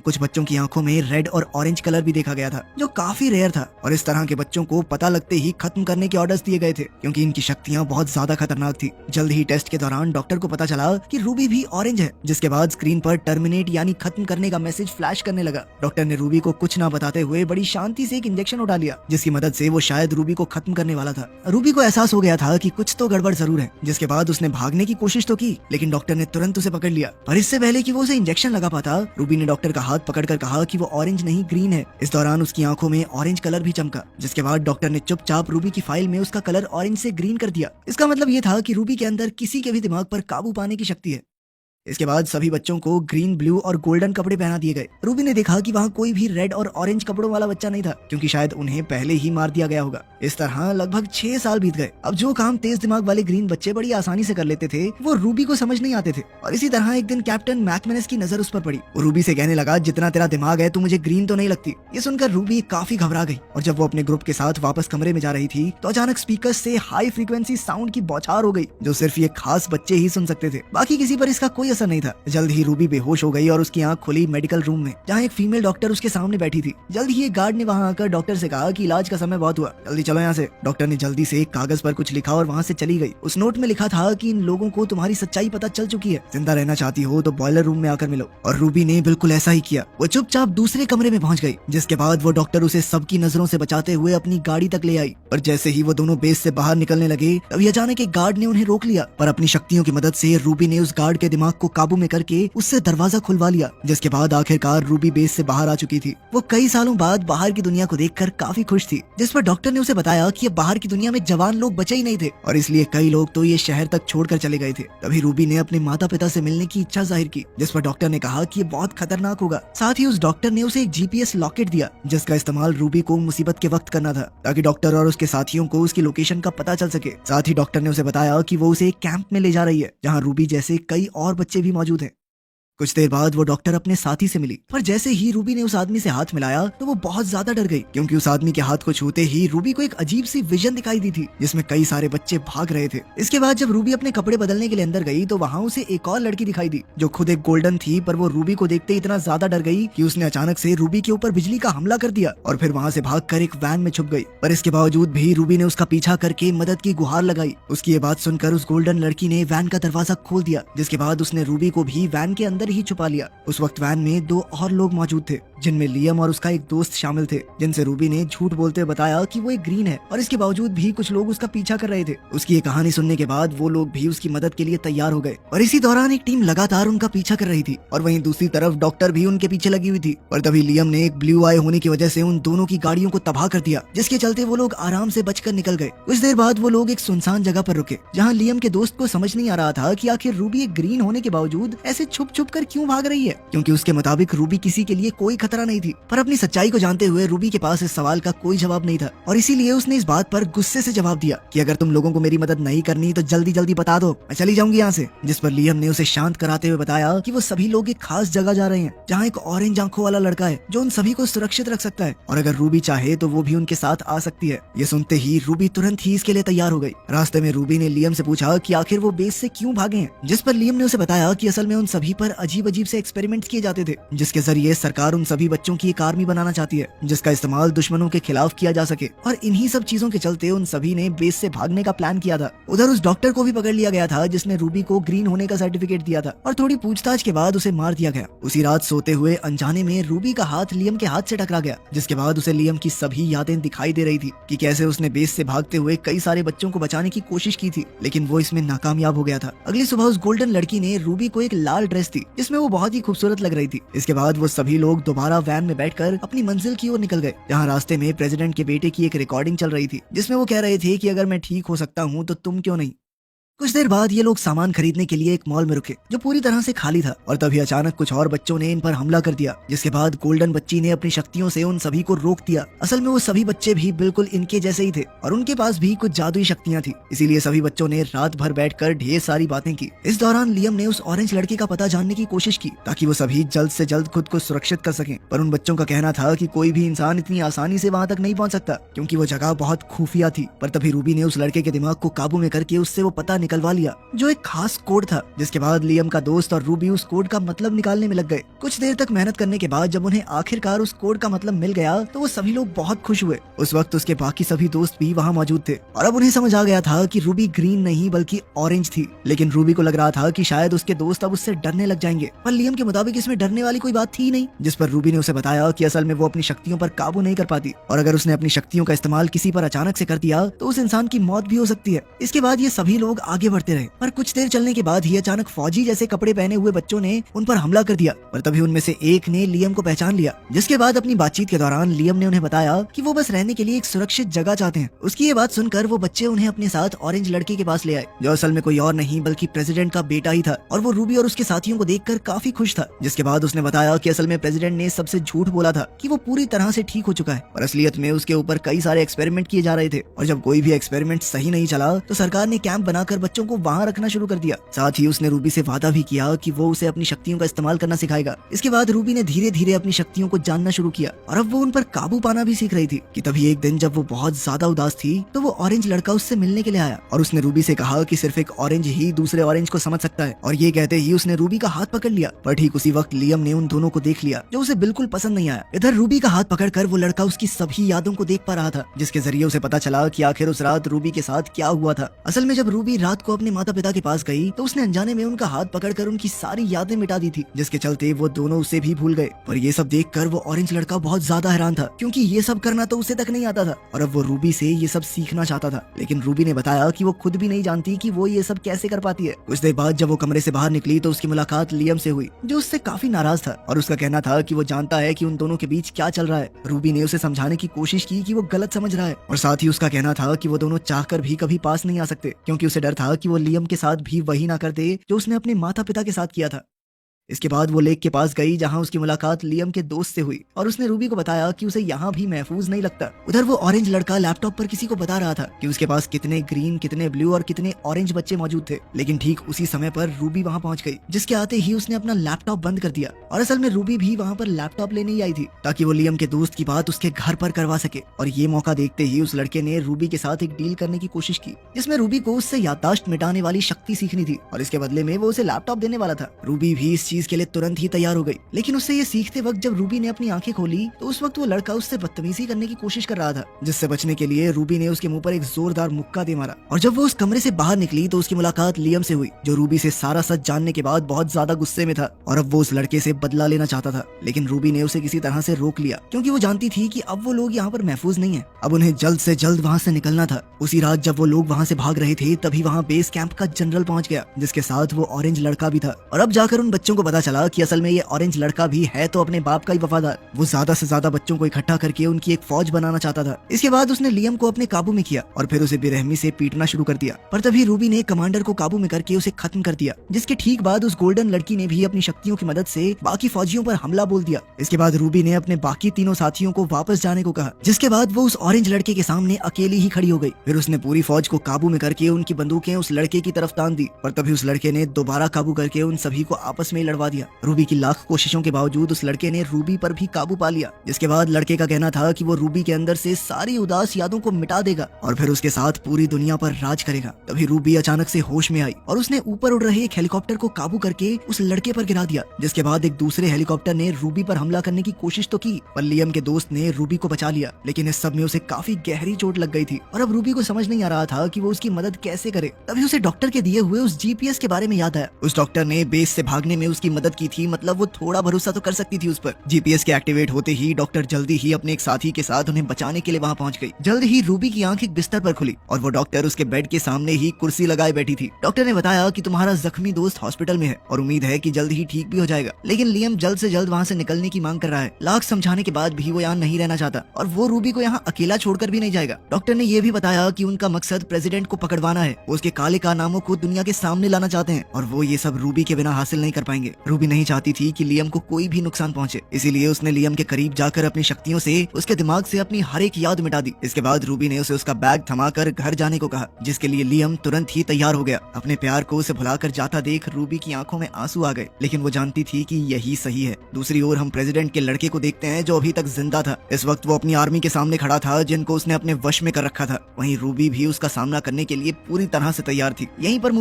कुछ बच्चों की आंखों में रेड और ऑरेंज कलर भी देखा गया था, जो काफी रेयर था। और इस तरह के बच्चों को पता लगते ही खत्म करने के ऑर्डर्स दिए गए थे, क्योंकि इनकी शक्तियां बहुत ज्यादा खतरनाक थी। जल्द ही टेस्ट के दौरान डॉक्टर को पता चला कि रूबी भी ऑरेंज है, जिसके बाद स्क्रीन पर टर्मिनेट यानी खत्म करने का मैसेज फ्लैश करने लगा। डॉक्टर ने रूबी को कुछ ना बताते हुए बड़ी शांति से एक इंजेक्शन उठा लिया, जिसकी मदद से वो शायद रूबी को खत्म करने वाला था। रूबी को एहसास हो गया था कि कुछ तो गड़बड़ जरूर है, जिसके बाद उसने भागने की कोशिश तो की, लेकिन डॉक्टर ने तुरंत उसे पकड़ लिया। पर इससे पहले कि वो उसे इंजेक्शन लगा पाता, रूबी ने डॉक्टर का हाथ पकड़कर कहा कि वो ऑरेंज नहीं ग्रीन है। इस दौरान उसकी आंखों में ऑरेंज कलर भी चमका, जिसके बाद डॉक्टर ने चुपचाप रूबी की फाइल में उसका कलर ऑरेंज से ग्रीन कर दिया। इसका मतलब ये था कि रूबी के अंदर किसी के भी दिमाग पर काबू पाने की शक्ति है। इसके बाद सभी बच्चों को ग्रीन, ब्लू और गोल्डन कपड़े पहना दिए गए। रूबी ने देखा कि वहाँ कोई भी रेड और ऑरेंज कपड़ों वाला बच्चा नहीं था, क्योंकि शायद उन्हें पहले ही मार दिया गया होगा। इस तरह लगभग 6 साल बीत गए। अब जो काम तेज दिमाग वाले ग्रीन बच्चे बड़ी आसानी से कर लेते थे, वो रूबी को समझ नहीं आते थे। और इसी तरह एक दिन कैप्टन मैकमेनस की नजर उस पर पड़ी। वो रूबी से कहने लगा, जितना तेरा दिमाग है, तू मुझे ग्रीन तो नहीं लगती। ये सुनकर रूबी काफी घबरा गई, और जब वो अपने ग्रुप के साथ वापस कमरे में जा रही थी, तो अचानक स्पीकर से हाई फ्रीक्वेंसी साउंड की बौछार हो गई, जो सिर्फ ये खास बच्चे ही सुन सकते थे। बाकी किसी पर इसका कोई असर नहीं था। जल्द ही रूबी बेहोश हो गई और उसकी आंख खुली मेडिकल रूम में, जहाँ एक फीमेल डॉक्टर उसके सामने बैठी थी। जल्द ही एक गार्ड ने वहाँ आकर डॉक्टर से कहा कि इलाज का समय बहुत हुआ, जल्दी चलो यहाँ से। डॉक्टर ने जल्दी से एक कागज पर कुछ लिखा और वहाँ से चली गई। उस नोट में लिखा था कि इन लोगों को तुम्हारी सच्चाई पता चल चुकी है, जिंदा रहना चाहती हो तो बॉयलर रूम में आकर मिलो। और रूबी ने बिल्कुल ऐसा ही किया। वो चुपचाप दूसरे कमरे में पहुंच गई, जिसके बाद वो डॉक्टर उसे सबकी नजरों से बचाते हुए अपनी गाड़ी तक ले आई। पर जैसे ही वो दोनों बेस से बाहर निकलने लगे, तभी अचानक एक गार्ड ने उन्हें रोक लिया। पर अपनी शक्तियों की मदद से रूबी ने उस गार्ड के दिमाग को काबू में करके उससे दरवाजा खुलवा लिया, जिसके बाद आखिरकार रूबी बेस से बाहर आ चुकी थी। वो कई सालों बाद बाहर की दुनिया को देखकर काफी खुश थी, जिस पर डॉक्टर ने उसे बताया कि बाहर की दुनिया में जवान लोग बचे ही नहीं थे, और इसलिए कई लोग तो ये शहर तक छोड़कर चले गए थे। तभी रूबी ने अपने माता पिता से मिलने की इच्छा जाहिर की, जिस पर डॉक्टर ने कहा कि ये बहुत खतरनाक होगा। साथ ही उस डॉक्टर ने उसे एक जीपीएस लॉकेट दिया, जिसका इस्तेमाल रूबी को मुसीबत के वक्त करना था, ताकि डॉक्टर और उसके साथियों को उसकी लोकेशन का पता चल सके। साथ ही डॉक्टर ने उसे बताया कि वो उसे एक कैंप में ले जा रही है, जहाँ रूबी जैसे कई और बच्चे भी मौजूद हैं। कुछ देर बाद वो डॉक्टर अपने साथी से मिली, पर जैसे ही रूबी ने उस आदमी से हाथ मिलाया, तो वो बहुत ज्यादा डर गई, क्योंकि उस आदमी के हाथ को छूते ही रूबी को एक अजीब सी विजन दिखाई दी थी, जिसमें कई सारे बच्चे भाग रहे थे। इसके बाद जब रूबी अपने कपड़े बदलने के लिए अंदर गई, तो वहाँ उसे एक और लड़की दिखाई दी, जो खुद एक गोल्डन थी। पर वो रूबी को देखते इतना ज्यादा डर गई कि उसने अचानक से रूबी के ऊपर बिजली का हमला कर दिया, और फिर वहाँ से भागकर एक वैन में छुप गई। पर इसके बावजूद भी रूबी ने उसका पीछा करके मदद की गुहार लगाई। उसकी ये बात सुनकर उस गोल्डन लड़की ने वैन का दरवाजा खोल दिया, जिसके बाद उसने रूबी को भी वैन के अंदर ही छुपा लिया। उस वक्त वैन में 2 और लोग मौजूद थे, जिनमें लियम और उसका एक दोस्त शामिल थे, जिनसे रूबी ने झूठ बोलते हुए बताया कि वो एक ग्रीन है, और इसके बावजूद भी कुछ लोग उसका पीछा कर रहे थे। उसकी ये कहानी सुनने के बाद वो लोग भी उसकी मदद के लिए तैयार हो गए, और इसी दौरान एक टीम लगातार उनका पीछा कर रही थी, और वहीं दूसरी तरफ डॉक्टर भी उनके पीछे लगी हुई थी। और तभी लियम ने एक ब्लू आई होने की वजह से उन दोनों की गाड़ियों को तबाह कर दिया, जिसके चलते वो लोग आराम से बचकर निकल गए। कुछ देर बाद वो लोग एक सुनसान जगह पर रुके, जहाँ लियम के दोस्त को समझ नहीं आ रहा था कि आखिर रूबी एक ग्रीन होने के बावजूद ऐसे छुप छुप कर क्यों भाग रही है, क्योंकि उसके मुताबिक रूबी किसी के लिए कोई खतरा नहीं थी। पर अपनी सच्चाई को जानते हुए रूबी के पास इस सवाल का कोई जवाब नहीं था, और इसीलिए उसने इस बात पर गुस्से से जवाब दिया कि अगर तुम लोगों को मेरी मदद नहीं करनी तो जल्दी जल्दी बता दो, मैं चली जाऊंगी यहाँ से। जिस पर लियम ने उसे शांत कराते हुए बताया कि वो सभी लोग एक खास जगह जा रहे हैं, जहाँ एक ऑरेंज आंखों वाला लड़का है, जो उन सभी को सुरक्षित रख सकता है, और अगर रूबी चाहे तो वो भी उनके साथ आ सकती है। ये सुनते ही रूबी तुरंत ही इसके लिए तैयार हो गई। रास्ते में रूबी ने लियम से पूछा कि आखिर वो बेस से क्यों भागे हैं, जिस पर लियम ने उसे बताया कि असल में उन सभी पर अजीब अजीब से एक्सपेरिमेंट्स किए जाते थे, जिसके जरिए सरकार उन सभी बच्चों की एक आर्मी बनाना चाहती है, जिसका इस्तेमाल दुश्मनों के खिलाफ किया जा सके। और इन्हीं सब चीजों के चलते उन सभी ने बेस से भागने का प्लान किया था। उधर उस डॉक्टर को भी पकड़ लिया गया था, जिसने रूबी को ग्रीन होने का सर्टिफिकेट दिया था, और थोड़ी पूछताछ के बाद उसे मार दिया गया। उसी रात सोते हुए अनजाने में रूबी का हाथ लियम के हाथ से टकरा गया, जिसके बाद उसे लियम की सभी यादें दिखाई दे रही थी कि कैसे उसने बेस से भागते हुए कई सारे बच्चों को बचाने की कोशिश की थी, लेकिन वो इसमें नाकामयाब हो गया था। अगली सुबह उस गोल्डन लड़की ने रूबी को एक लाल ड्रेस दी, जिसमें वो बहुत ही खूबसूरत लग रही थी। इसके बाद वो सभी लोग दोबारा वैन में बैठकर अपनी मंजिल की ओर निकल गए, जहाँ रास्ते में प्रेसिडेंट के बेटे की एक रिकॉर्डिंग चल रही थी, जिसमें वो कह रहे थे कि अगर मैं ठीक हो सकता हूँ तो तुम क्यों नहीं। कुछ देर बाद ये लोग सामान खरीदने के लिए एक मॉल में रुके, जो पूरी तरह से खाली था, और तभी अचानक कुछ और बच्चों ने इन पर हमला कर दिया, जिसके बाद गोल्डन बच्ची ने अपनी शक्तियों से उन सभी को रोक दिया। असल में वो सभी बच्चे भी बिल्कुल इनके जैसे ही थे, और उनके पास भी कुछ जादुई शक्तियां थी, इसीलिए सभी बच्चों ने रात भर बैठकर ढेर सारी बातें की। इस दौरान लियम ने उस ऑरेंज लड़के का पता जानने की कोशिश की, ताकि वो सभी जल्द से जल्द खुद को सुरक्षित कर सकें। पर उन बच्चों का कहना था कि कोई भी इंसान इतनी आसानी से वहाँ तक नहीं पहुँच सकता, क्योंकि वो जगह बहुत खुफिया थी। पर तभी रूबी ने उस लड़के के दिमाग को काबू में करके उससे वो पता निकलवा लिया, जो एक खास कोड था। जिसके बाद लियम का दोस्त और रूबी उस कोड का मतलब निकालने में लग गए। कुछ देर तक मेहनत करने के बाद जब उन्हें आखिरकार उस कोड का मतलब मिल गया तो वो सभी लोग बहुत खुश हुए। उस वक्त उसके बाकी सभी दोस्त भी वहाँ मौजूद थे और अब उन्हें समझ आ गया था कि रूबी ग्रीन नहीं बल्कि ऑरेंज थी। लेकिन रूबी को लग रहा था कि शायद उसके दोस्त अब उससे डरने लग जाएंगे, पर लियम के मुताबिक इसमें डरने वाली कोई बात थी नहीं। जिस पर रूबी ने उसे बताया कि असल में वो अपनी शक्तियों पर काबू नहीं कर पाती और अगर उसने अपनी शक्तियों का इस्तेमाल किसी पर अचानक से कर दिया तो उस इंसान की मौत भी हो सकती है। इसके बाद ये सभी लोग आगे बढ़ते रहे, पर कुछ देर चलने के बाद ही अचानक फौजी जैसे कपड़े पहने हुए बच्चों ने उन पर हमला कर दिया, पर तभी उनमें से एक ने लियम को पहचान लिया। जिसके बाद अपनी बातचीत के दौरान लियम ने उन्हें बताया कि वो बस रहने के लिए एक सुरक्षित जगह चाहते हैं। उसकी ये बात सुनकर वो बच्चे उन्हें अपने साथ ऑरेंज लड़के के पास ले आए, जो असल में कोई और नहीं बल्कि प्रेसिडेंट का बेटा ही था और वो रूबी और उसके साथियों को देखकर काफी खुश था। जिसके बाद उसने बताया कि असल में प्रेसिडेंट ने सबसे झूठ बोला था कि वो पूरी तरह से ठीक हो चुका है और असलियत में उसके ऊपर कई सारे एक्सपेरिमेंट किए जा रहे थे और जब कोई भी एक्सपेरिमेंट सही नहीं चला तो सरकार ने कैंप बनाकर बच्चों को वहाँ रखना शुरू कर दिया। साथ ही उसने रूबी से वादा भी किया कि वो उसे अपनी शक्तियों का इस्तेमाल करना सिखाएगा। इसके बाद रूबी ने धीरे धीरे अपनी शक्तियों को जानना शुरू किया और अब वो उन पर काबू पाना भी सीख रही थी कि तभी एक दिन जब वो बहुत ज्यादा उदास थी तो वो ऑरेंज लड़का उससे मिलने के लिए आया और उसने रूबी से कहा कि सिर्फ एक ऑरेंज ही दूसरे ऑरेंज को समझ सकता है और ये कहते ही उसने रूबी का हाथ पकड़ लिया। पर ठीक उसी वक्त लियम ने उन दोनों को देख लिया जो उसे बिल्कुल पसंद नहीं आया। इधर रूबी का हाथ पकड़कर वो लड़का उसकी सभी यादों को देख पा रहा था, जिसके जरिए उसे पता चला कि आखिर उस रात रूबी के साथ क्या हुआ था। असल में जब रूबी रात को अपने माता पिता के पास गई तो उसने अनजाने में उनका हाथ पकड़कर उनकी सारी यादें मिटा दी थी, जिसके चलते वो दोनों उसे भी भूल गए। पर ये सब देखकर वो ऑरेंज लड़का बहुत ज्यादा हैरान था क्योंकि ये सब करना तो उसे तक नहीं आता था और अब वो रूबी से ये सब सीखना चाहता था। लेकिन रूबी ने बताया कि वो खुद भी नहीं जानती कि वो ये सब कैसे कर पाती है। कुछ देर बाद जब वो कमरे से बाहर निकली तो उसकी मुलाकात लियम से हुई, जो उससे काफी नाराज था और उसका कहना था कि वो जानता है कि उन दोनों के बीच क्या चल रहा है। रूबी ने उसे समझाने की कोशिश की कि वो गलत समझ रहा है और साथ ही उसका कहना था कि वो दोनों चाहकर भी कभी पास नहीं आ सकते क्योंकि उसे डर था कि वो लियम के साथ भी वही ना कर दे जो उसने अपने माता पिता के साथ किया था। इसके बाद वो लेक के पास गई जहां उसकी मुलाकात लियम के दोस्त से हुई और उसने रूबी को बताया कि उसे यहाँ भी महफूज नहीं लगता। उधर वो ऑरेंज लड़का लैपटॉप पर किसी को बता रहा था कि उसके पास कितने ग्रीन, कितने ब्लू और कितने ऑरेंज बच्चे मौजूद थे। लेकिन ठीक उसी समय पर रूबी वहां पहुंच गई, जिसके आते ही उसने अपना लैपटॉप बंद कर दिया और असल में रूबी भी वहां पर लैपटॉप लेने ही आई थी ताकि वो लियम के दोस्त की बात उसके घर पर करवा सके। और ये मौका देखते ही उस लड़के ने रूबी के साथ एक डील करने की कोशिश की, जिसमें रूबी को उससे याददाश्त मिटाने वाली शक्ति सीखनी थी और इसके बदले में वो उसे लैपटॉप देने वाला था। रूबी भी इस चीज के लिए तुरंत ही तैयार हो गई, लेकिन उससे ये सीखते वक्त जब रूबी ने अपनी आंखें खोली तो उस वक्त वो लड़का उससे बदतमीजी करने की कोशिश कर रहा था, जिससे बचने के लिए रूबी ने उसके मुंह पर एक जोरदार मुक्का दे मारा। और जब वो उस कमरे से बाहर निकली तो उसकी मुलाकात लियम से हुई, जो रूबी से सारा सच जानने के बाद बहुत ज्यादा गुस्से में था और अब वो उस लड़के से बदला लेना चाहता था। लेकिन रूबी ने उसे किसी तरह से रोक लिया क्योंकि वो जानती थी कि अब वो लोग यहाँ पर महफूज नहीं है, अब उन्हें जल्द से जल्द वहाँ से निकलना था। उसी रात जब वो लोग वहाँ से भाग रहे थे तभी वहाँ बेस कैंप का जनरल पहुंच गया, जिसके साथ वो ऑरेंज लड़का भी था। और अब जाकर उन बच्चों को पता चला कि असल में ये ऑरेंज लड़का भी है तो अपने बाप का ही वफादार। वो ज्यादा से ज्यादा बच्चों को इकट्ठा करके उनकी एक फौज बनाना चाहता था। इसके बाद उसने लियम को अपने काबू में किया और फिर उसे बेरहमी से पीटना शुरू कर दिया। पर तभी रूबी ने कमांडर को काबू में करके उसे खत्म कर दिया, जिसके ठीक बाद उस गोल्डन लड़की ने भी अपनी शक्तियों की मदद से बाकी फौजियों पर हमला बोल दिया। इसके बाद रूबी ने अपने बाकी तीनों साथियों को वापस जाने को कहा, जिसके बाद वो उस ऑरेंज लड़के के सामने अकेली ही खड़ी हो गई। फिर उसने पूरी फौज को काबू में करके उनकी बंदूकें उस लड़के की तरफ तान दी, पर तभी उस लड़के ने दोबारा काबू करके उन सभी को आपस में लड़वा दिया। रूबी की लाख कोशिशों के बावजूद उस लड़के ने रूबी पर भी काबू पा लिया, जिसके बाद लड़के का कहना था कि वो रूबी के अंदर से सारी उदास यादों को मिटा देगा और फिर उसके साथ पूरी दुनिया पर राज करेगा। तभी रूबी अचानक से होश में आई और उसने ऊपर उड़ रहे एक हेलीकॉप्टर को काबू करके उस लड़के पर गिरा दिया, जिसके बाद एक दूसरे हेलीकॉप्टर ने रूबी पर हमला करने की कोशिश तो की, पर लियम के दोस्त ने रूबी को बचा लिया। लेकिन इस सब में उसे काफी गहरी चोट लग गई थी और अब रूबी को समझ नहीं आ रहा था कि वो उसकी मदद कैसे करे। तभी उसे डॉक्टर के दिए हुए उस जीपीएस के बारे में याद आया। उस डॉक्टर ने बेस से भागने में उसकी मदद की थी, मतलब वो थोड़ा भरोसा तो कर सकती थी उस पर। जीपीएस के एक्टिवेट होते ही डॉक्टर जल्दी ही अपने एक साथी के साथ उन्हें बचाने के लिए वहां पहुंच गई। जल्द ही रूबी की आंख एक बिस्तर पर खुली और वो डॉक्टर उसके बेड के सामने ही कुर्सी लगाए बैठी थी। डॉक्टर ने बताया कि तुम्हारा जख्मी दोस्त हॉस्पिटल में है और उम्मीद है कि जल्द ही ठीक भी हो जाएगा, लेकिन लियम जल्द से जल्द वहाँ से निकलने की मांग कर रहा है। लाख समझाने के बाद भी वो यहाँ नहीं रहना चाहता और वो रूबी को यहाँ अकेला छोड़कर भी नहीं जाएगा। डॉक्टर ने यह भी बताया कि उनका मकसद प्रेसिडेंट को पकड़वाना है, वो उसके काले कारनामों को दुनिया के सामने लाना चाहते हैं और वो ये सब रूबी के बिना हासिल नहीं कर पाएंगे। रूबी नहीं चाहती थी कि लियम को कोई भी नुकसान पहुंचे, इसीलिए उसने लियम के करीब जाकर अपनी शक्तियों से उसके दिमाग से अपनी हर एक याद मिटा दी। इसके बाद रूबी ने उसे उसका बैग थमाकर घर जाने को कहा, जिसके लिए लियम तुरंत ही तैयार हो गया। अपने प्यार को उसे भुलाकर जाता देख रूबी की आंखों में आंसू आ गए, लेकिन वो जानती थी कि यही सही है। दूसरी ओर हम प्रेसिडेंट के लड़के को देखते हैं जो अभी तक जिंदा था। इस वक्त वो अपनी आर्मी के सामने खड़ा था जिनको उसने अपने वश में कर रखा था। वहीं रूबी भी उसका सामना करने के लिए पूरी तरह से तैयार थी। यहीं पर